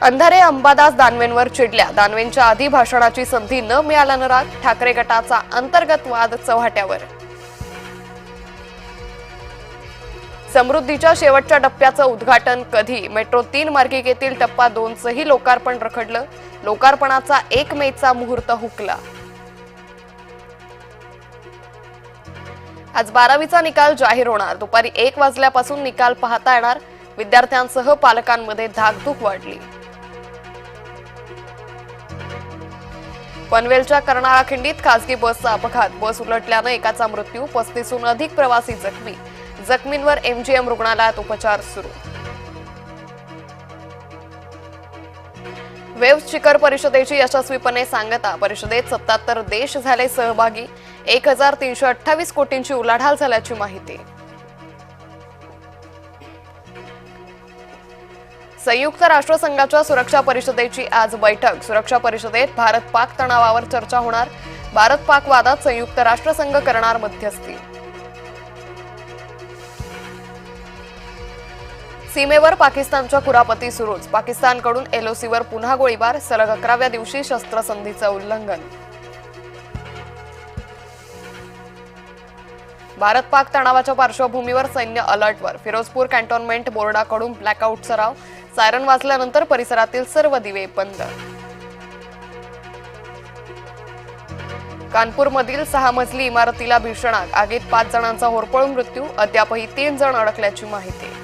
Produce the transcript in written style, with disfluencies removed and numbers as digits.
अंधारे अंबादास दानवेंवर चिडल्या. दानवेंच्या आधी भाषणाची संधी न मिळाल्यानं राग. ठाकरे गटाचा अंतर्गत वाद चव्हाट्यावर. समृद्धीच्या शेवटच्या टप्प्याचं उद्घाटन कधी? मेट्रो 3 मार्गिकेतील टप्पा 2चंही लोकार्पण रखडलं. लोकार्पणाचा 1 मेचा मुहूर्त हुकला. आज 12वीचा निकाल जाहीर होणार. दुपारी 1 वाजल्यापासून निकाल पाहता येणार. विद्यार्थ्यांसह पालकांमध्ये धाकधूक वाढली. पनवेलच्या कर्नाळा खिंडीत खासगी बसचा अपघात. बस उलटल्यानं एकाचा मृत्यू. 35हून अधिक प्रवासी जखमी. जखमींवर MGM रुग्णालयात उपचार सुरू. वेव्ह शिखर परिषदेची यशस्वीपणे सांगता. परिषदेत 77 देश झाले सहभागी. 1328 कोटींची उलाढाल झाल्याची माहिती. संयुक्त राष्ट्रसंघाच्या सुरक्षा परिषदेची आज बैठक. सुरक्षा परिषदेत भारत-पाक तणावावर चर्चा होणार. भारत-पाक वादात संयुक्त राष्ट्रसंघ करणार मध्यस्थी. सीमेवर पाकिस्तानच्या कुरापती सुरूच. पाकिस्तानकडून LOCवर पुन्हा गोळीबार. सलग 11व्या दिवशी शस्त्रसंधीचं उल्लंघन. भारत-पाक तणावाच्या पार्श्वभूमीवर सैन्य अलर्टवर. फिरोजपूर कॅन्टोन्मेंट बोर्डाकडून ब्लॅकआउट सराव. सायरन वाजल्यानंतर परिसरातील सर्व दिवे बंद. कानपूरमधील 6 मजली इमारतीला भीषण आग. आगीत 5 जणांचा होरपळून मृत्यू. अद्यापही 3 जण अडकल्याची माहिती.